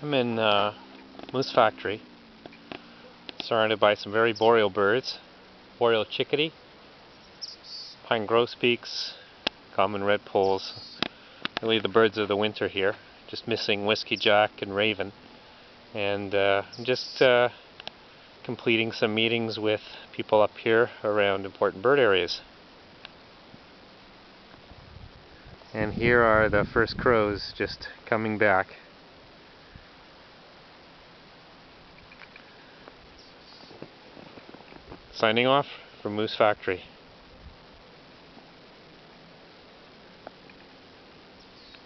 I'm in Moose Factory, surrounded by some very boreal birds. Boreal chickadee, pine grosbeaks, common redpolls. Really the birds of the winter here. Just missing whiskey jack and raven. And I'm just completing some meetings with people up here around important bird areas. And here are the first crows just coming back. Signing off from Moose Factory.